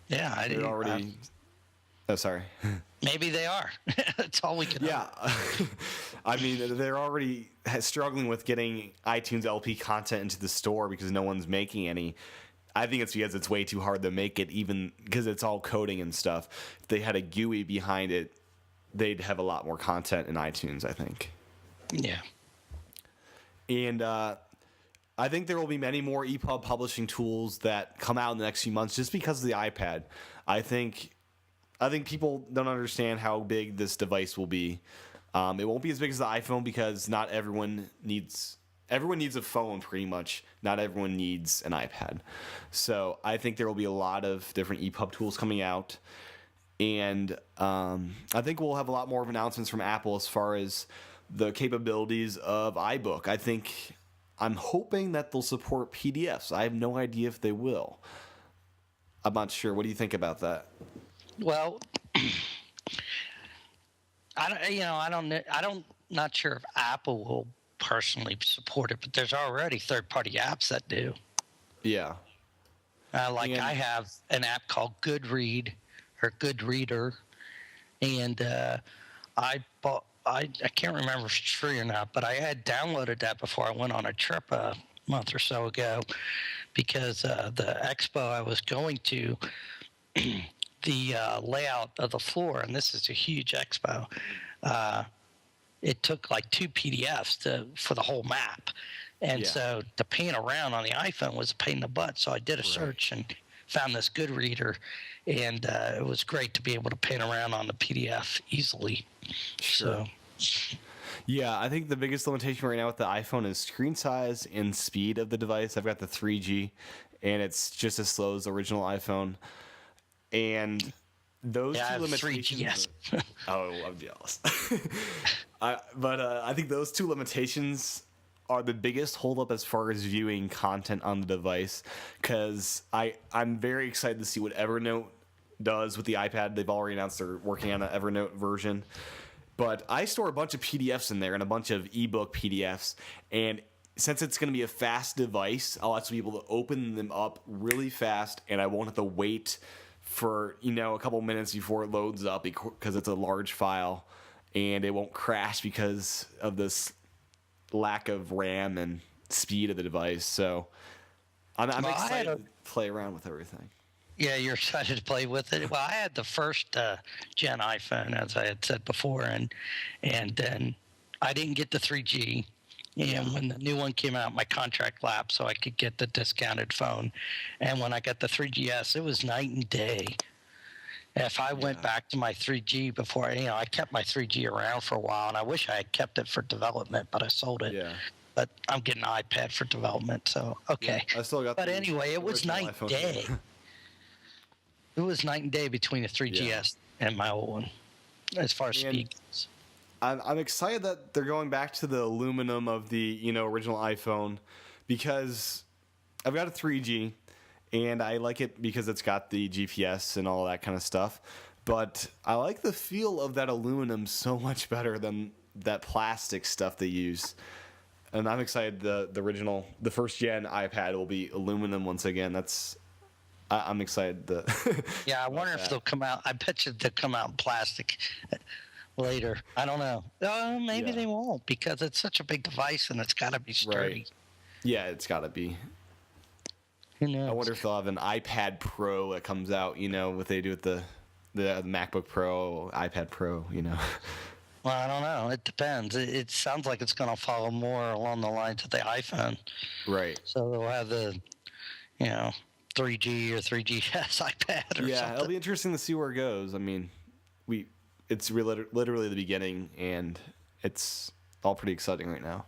Yeah, I did already. Oh, sorry. Maybe they are. That's all we can. Yeah, they're already struggling with getting iTunes LP content into the store because no one's making any. I think it's because it's way too hard to make it, even because it's all coding and stuff. If they had a GUI behind it, they'd have a lot more content in iTunes, I think. Yeah. And I think there will be many more ePub publishing tools that come out in the next few months just because of the iPad. I think people don't understand how big this device will be. It won't be as big as the iPhone because not everyone needs a phone pretty much. Not everyone needs an iPad. So I think there will be a lot of different ePub tools coming out. And I think we'll have a lot more of announcements from Apple as far as the capabilities of iBook. I'm hoping that they'll support PDFs. I have no idea if they will. I'm not sure. What do you think about that? Well, not sure if Apple will personally support it, but there's already third-party apps that do. Yeah. I have an app called Goodread or Goodreader, and I can't remember if it's free or not, but I had downloaded that before I went on a trip a month or so ago because the expo I was going to, the layout of the floor, and this is a huge expo, it took like 2 PDFs for the whole map. And so to pan around on the iPhone was a pain in the butt. So I did a search and found this Goodreader, and it was great to be able to pan around on the PDF easily. Sure. So. Yeah, I think the biggest limitation right now with the iPhone is screen size and speed of the device. I've got the 3G, and it's just as slow as the original iPhone. And those two limitations. 3G, yes. I'm jealous. But I think those two limitations are the biggest holdup as far as viewing content on the device, because I'm very excited to see what Evernote does with the iPad. They've already announced they're working on an Evernote version. But I store a bunch of PDFs in there and a bunch of ebook PDFs, and since it's going to be a fast device, I'll actually be able to open them up really fast, and I won't have to wait for a couple minutes before it loads up because it's a large file, and it won't crash because of this lack of RAM and speed of the device. So I'm excited to play around with everything. Yeah, you're excited to play with it. Well, I had the first gen iPhone, as I had said before, and then I didn't get the 3G. And when the new one came out, my contract lapsed, so I could get the discounted phone. And when I got the 3GS, it was night and day. If I went back to my 3G before, I kept my 3G around for a while, and I wish I had kept it for development, but I sold it. Yeah. But I'm getting an iPad for development, so okay. Yeah, I still got. But anyway, it was night and day. It was night and day between the 3GS and my old one, as far as speed goes. I'm excited that they're going back to the aluminum of the original iPhone, because I've got a 3G, and I like it because it's got the GPS and all that kind of stuff. But I like the feel of that aluminum so much better than that plastic stuff they use. And I'm excited the first gen iPad will be aluminum once again. I'm excited. Yeah, I wonder if they'll come out. I bet you they'll come out in plastic later. I don't know. Maybe they won't, because it's such a big device and it's got to be sturdy. Right. Yeah, it's got to be. Who knows? I wonder if they'll have an iPad Pro that comes out, what they do with the MacBook Pro, iPad Pro, Well, I don't know. It depends. It sounds like it's going to follow more along the lines of the iPhone. Right. So they'll have the, 3G or 3GS iPad or something. Yeah, it'll be interesting to see where it goes. I mean, it's literally the beginning, and it's all pretty exciting right now.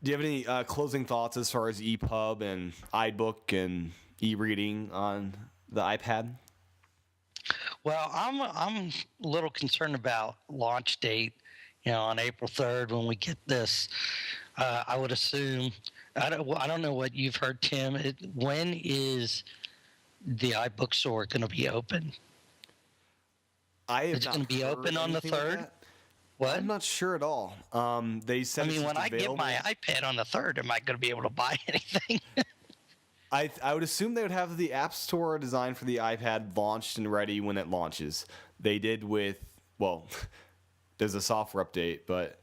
Do you have any closing thoughts as far as ePub and iBook and e-reading on the iPad? Well, I'm a little concerned about launch date, on April 3rd when we get this. I would assume, I don't know what you've heard, Tim. When is the iBook store going to be open? Is it going to be open on the 3rd? Like What? I'm not sure at all. They said. I mean, when I get my iPad on the 3rd, am I going to be able to buy anything? I would assume they would have the App Store designed for the iPad launched and ready when it launches. They did with, there's a software update, but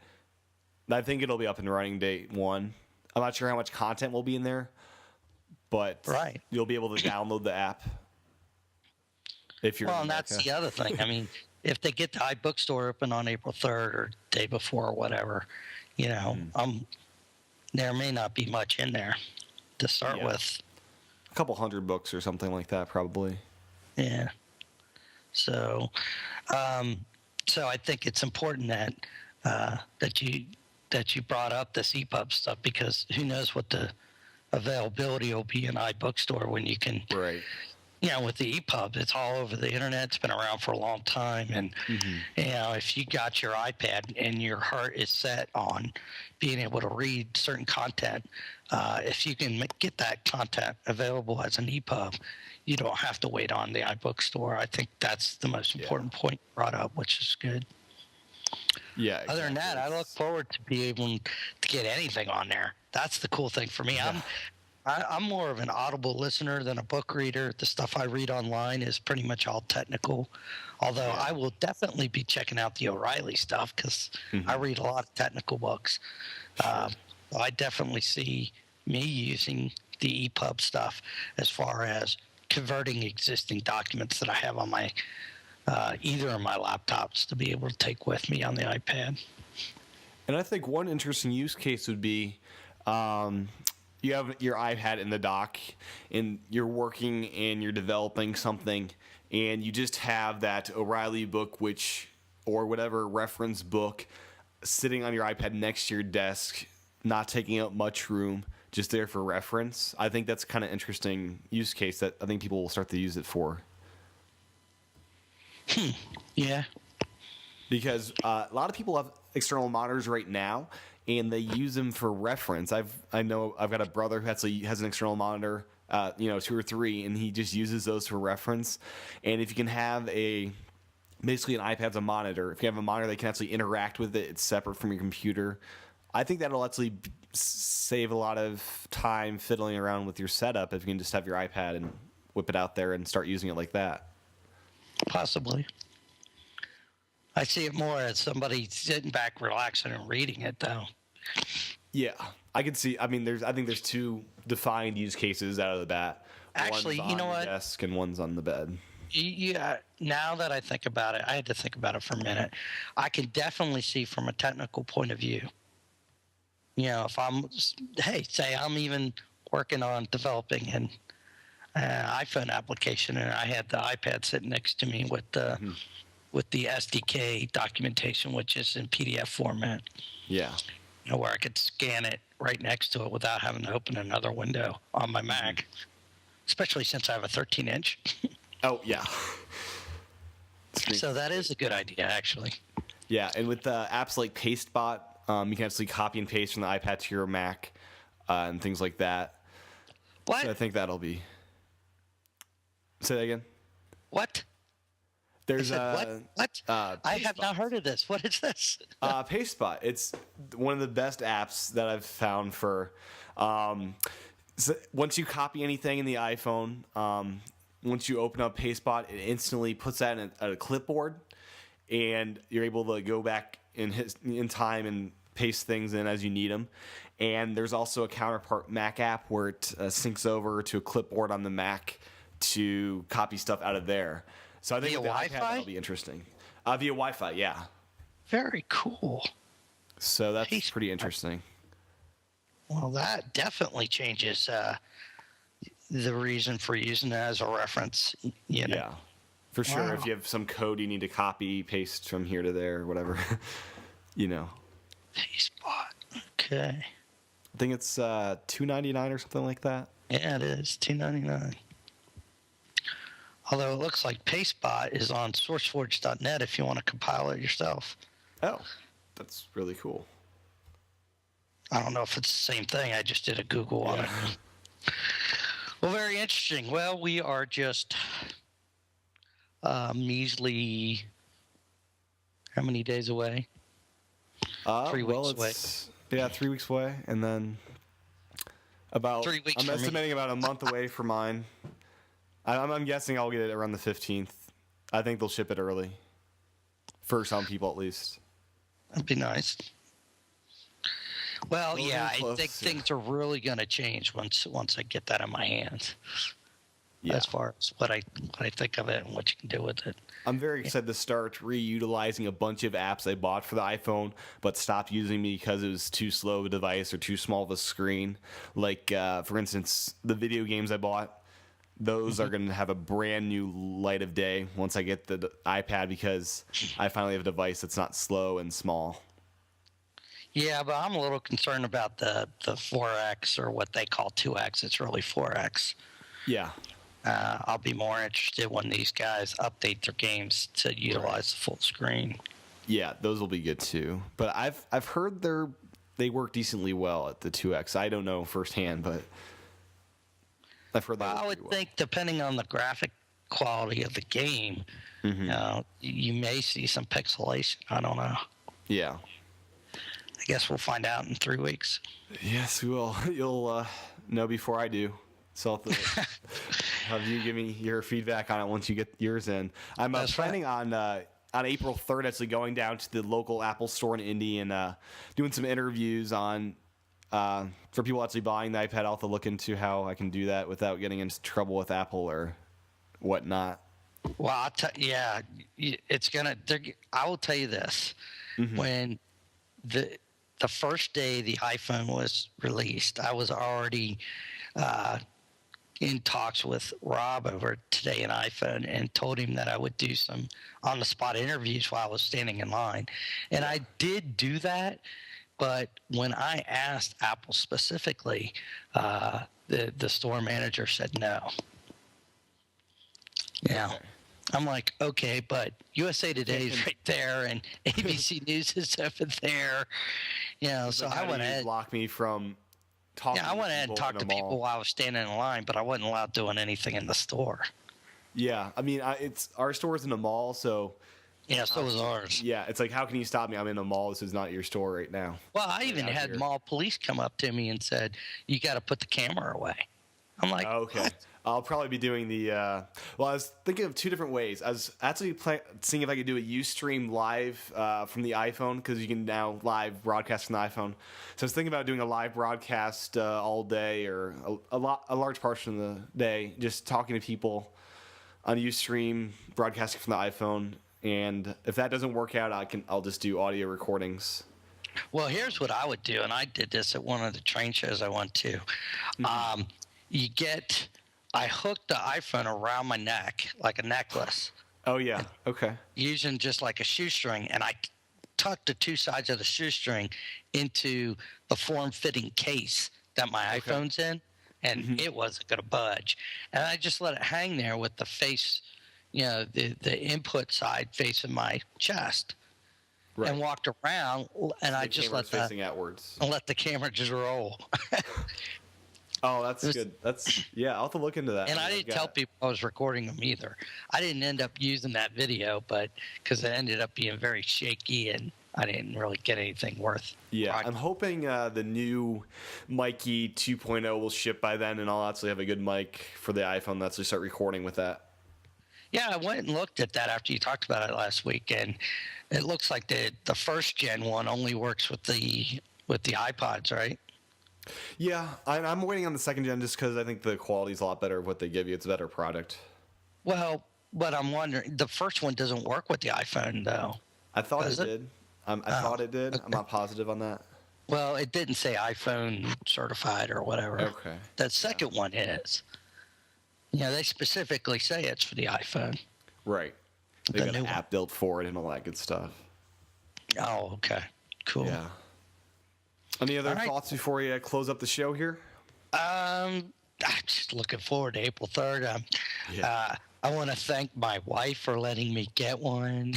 I think it'll be up and running day 1. I'm not sure how much content will be in there, but you'll be able to download the app if you're. Well, and that's the other thing. I mean, if they get the iBook store open on April 3rd or day before or whatever, there may not be much in there to start with. A couple hundred books or something like that, probably. Yeah. So, I think it's important that you brought up this ePub stuff, because who knows what the availability will be in iBook store when you can. Right. With the ePub, it's all over the internet. It's been around for a long time, and if you got your iPad and your heart is set on being able to read certain content, if you can get that content available as an ePub, you don't have to wait on the iBook store. I think that's the most important point brought up, which is good. Yeah. Exactly. Other than that, I look forward to be able to get anything on there. That's the cool thing for me. Yeah. I'm more of an Audible listener than a book reader. The stuff I read online is pretty much all technical, although I will definitely be checking out the O'Reilly stuff, because I read a lot of technical books. I definitely see me using the ePub stuff as far as converting existing documents that I have on my either of my laptops to be able to take with me on the iPad. And I think one interesting use case would be you have your iPad in the dock, and you're working and you're developing something, and you just have that O'Reilly book, or whatever reference book, sitting on your iPad next to your desk, not taking up much room, just there for reference. I think that's kind of interesting use case that I think people will start to use it for. Yeah. Because a lot of people have external monitors right now, and they use them for reference. I know I've got a brother who has an external monitor, 2 or 3, and he just uses those for reference. And if you can have basically an iPad's a monitor. If you have a monitor that can actually interact with it, it's separate from your computer. I think that'll actually save a lot of time fiddling around with your setup if you can just have your iPad and whip it out there and start using it like that. Possibly. I see it more as somebody sitting back, relaxing, and reading it, though. Yeah, I could see. I mean, I think there's 2 defined use cases out of the bat. Actually, one's on your desk and one's on the bed. Yeah. Now that I think about it, I had to think about it for a minute. I can definitely see from a technical point of view. If say I'm even working on developing an iPhone application, and I had the iPad sitting next to me with the SDK documentation, which is in PDF format. Yeah. Where I could scan it right next to it without having to open another window on my Mac, especially since I have a 13-inch. Oh, yeah. So that is a good idea, actually. Yeah, and with apps like PasteBot, you can actually copy and paste from the iPad to your Mac and things like that. What? So I think that'll be... Say that again? What? There's What? I have not heard of this. What is this? PasteBot. It's one of the best apps that I've found for... so once you copy anything in the iPhone, once you open up PasteBot, it instantly puts that in a clipboard, and you're able to go back in time and paste things in as you need them. And there's also a counterpart Mac app where it syncs over to a clipboard on the Mac to copy stuff out of there. So I think with the iPad that'll be interesting. Via Wi-Fi, yeah. Very cool. So that's pretty interesting. Well, that definitely changes the reason for using it as a reference. You know? Yeah, for sure. Wow. If you have some code you need to copy, paste from here to there, or whatever, you know. PasteBot. Okay. I think it's $2.99 or something like that. Yeah, it is $2.99. Although it looks like PasteBot is on SourceForge.net if you want to compile it yourself. Oh, that's really cool. I don't know if it's the same thing. I just did a Google on it. Well, very interesting. Well, we are just measly, how many days away? 3 weeks away. Yeah, 3 weeks away. And then about, 3 weeks I'm estimating about a month away for mine. I'm guessing I'll get it around the 15th. I think they'll ship it early. For some people, at least. That'd be nice. Well, yeah, I think things are really going to change once I get that in my hands. Yeah. As far as what I think of it and what you can do with it. I'm very excited to start reutilizing a bunch of apps I bought for the iPhone, but stopped using because it was too slow of a device or too small of a screen. Like, for instance, the video games I bought. Those are going to have a brand new light of day once I get the iPad because I finally have a device that's not slow and small. Yeah, but I'm a little concerned about the 4X or what they call 2X. It's really 4X. Yeah. I'll be more interested when these guys update their games to utilize the full screen. Yeah, those will be good too. But I've heard they work decently well at the 2X. I don't know firsthand, but I've heard that. I would think, depending on the graphic quality of the game, you may see some pixelation. I don't know. Yeah. I guess we'll find out in 3 weeks. Yes, we will. You'll know before I do. So I'll have you give me your feedback on it once you get yours in. I'm planning on April 3rd actually going down to the local Apple store in Indy and doing some interviews on. For people actually buying the iPad, I'll have to look into how I can do that without getting into trouble with Apple or whatnot. Well, it's gonna. I will tell you this: when the first day the iPhone was released, I was already in talks with Rob over Today in iPhone and told him that I would do some on-the-spot interviews while I was standing in line, and I did do that. But when I asked Apple specifically, the store manager said no. Yeah. Okay. I'm like, okay, but USA Today is right there, and ABC News is over there. You know, so I went ahead. Block me from talking. Yeah, I went ahead and talked to people while I was standing in line, but I wasn't allowed doing anything in the store. Yeah, I mean, our store's in a mall, so. Yeah, so was ours. Yeah, it's like, how can you stop me? I'm in a mall. This is not your store right now. Well, I even had mall police come up to me and said, you got to put the camera away. I'm like, okay. What? I'll probably be doing the, well, I was thinking of two different ways. I was actually seeing if I could do a Ustream live from the iPhone, because you can now live broadcast from the iPhone. So I was thinking about doing a live broadcast all day or a large portion of the day, just talking to people on Ustream, broadcasting from the iPhone. And if that doesn't work out, I'll just do audio recordings. Well, here's what I would do, and I did this at one of the train shows I went to. I hooked the iPhone around my neck like a necklace. Oh, yeah. Okay. Using just like a shoestring, and I tucked the two sides of the shoestring into the form-fitting case that my iPhone's in. and it wasn't going to budge. And I just let it hang there with the face, the input side facing my chest, and walked around, and I just let facing outwards. And let the camera just roll. Oh, that's good. I'll have to look into that. And I didn't tell people I was recording them either. I didn't end up using that video, but because it ended up being very shaky and I didn't really get anything worth. Yeah, I'm hoping the new Mikey 2.0 will ship by then, and I'll actually have a good mic for the iPhone to actually start recording with that. Yeah, I went and looked at that after you talked about it last week, and it looks like the first gen one only works with the iPods, right? Yeah, I'm waiting on the second gen just because I think the quality's a lot better of what they give you. It's a better product. Well, but I'm wondering, the first one doesn't work with the iPhone, though. I thought it did. I thought it did. Okay. I'm not positive on that. Well, it didn't say iPhone certified or whatever. Okay. That second one is. They specifically say it's for the iPhone. Right. They got an app built for it and all that good stuff. Oh, okay. Cool. Yeah. Any other thoughts before we close up the show here? I'm just looking forward to April 3rd. I want to thank my wife for letting me get one.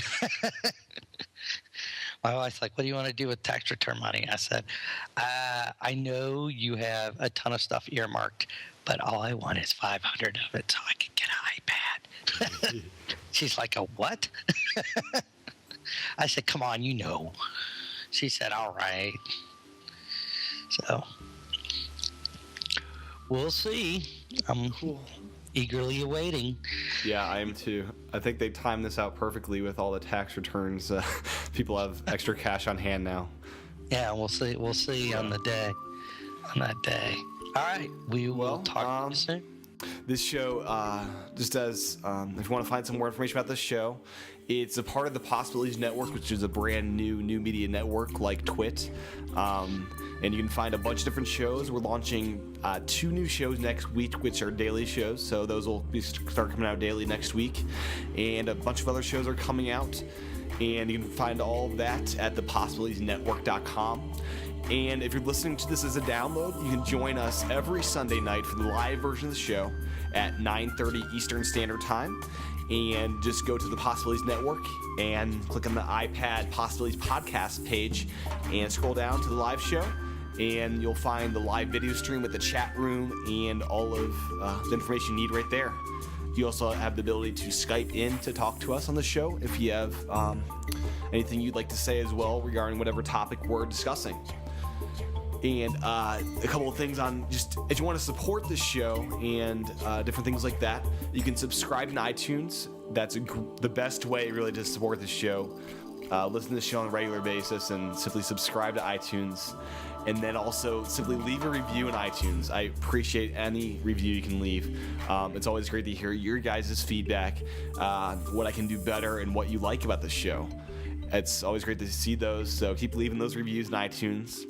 My wife's like, what do you want to do with tax return money? I said, I know you have a ton of stuff earmarked, but all I want is 500 of it so I can get an iPad. She's like, a what? I said, come on, She said, all right. So we'll see. I'm eagerly awaiting. Yeah, I am too. I think they timed this out perfectly with all the tax returns. People have extra cash on hand now. Yeah, we'll see. We'll see on that day. All right, we will talk to you soon. This show, just as if you want to find some more information about this show, it's a part of the Possibilities Network, which is a brand new media network like Twit. And you can find a bunch of different shows. We're launching 2 new shows next week, which are daily shows. So those will start coming out daily next week. And a bunch of other shows are coming out. And you can find all of that at thepossibilitiesnetwork.com. And if you're listening to this as a download, you can join us every Sunday night for the live version of the show at 9:30 Eastern Standard Time. And just go to the Possibilities Network and click on the iPad Possibilities Podcast page and scroll down to the live show. And you'll find the live video stream with the chat room and all of the information you need right there. You also have the ability to Skype in to talk to us on the show if you have anything you'd like to say as well regarding whatever topic we're discussing. And a couple of things on just if you want to support this show and different things like that, you can subscribe in iTunes. That's the best way really to support the show. Listen to the show on a regular basis and simply subscribe to iTunes. And then also simply leave a review in iTunes. I appreciate any review you can leave. It's always great to hear your guys' feedback, what I can do better and what you like about the show. It's always great to see those, so keep leaving those reviews in iTunes.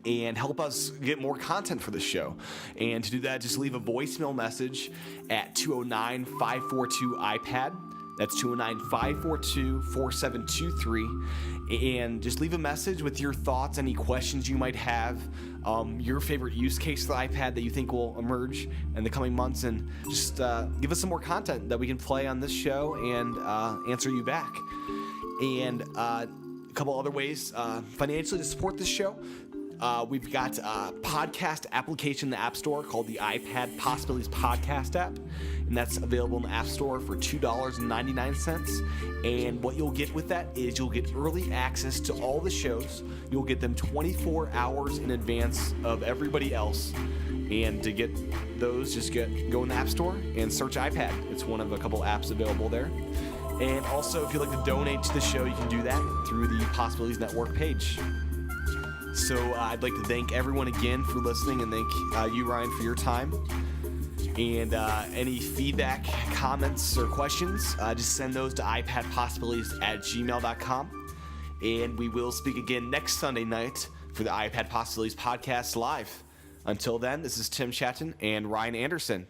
And help us get more content for the show. And to do that, just leave a voicemail message at 209-542-iPad. That's 209-542-4723. And just leave a message with your thoughts, any questions you might have, your favorite use case for the iPad that you think will emerge in the coming months, and just give us some more content that we can play on this show and answer you back. And a couple other ways financially to support this show. We've got a podcast application in the App Store called the iPad Possibilities Podcast app, and that's available in the App Store for $2.99. And what you'll get with that is you'll get early access to all the shows. You'll get them 24 hours in advance of everybody else. And to get those, just go in the App Store and search iPad. It's one of a couple apps available there. And also, if you'd like to donate to the show, you can do that through the Possibilities Network page. So I'd like to thank everyone again for listening, and thank you, Ryan, for your time. And any feedback, comments, or questions, just send those to iPadPossibilities@gmail.com. And we will speak again next Sunday night for the iPad Possibilities Podcast Live. Until then, this is Tim Chatton and Ryan Anderson.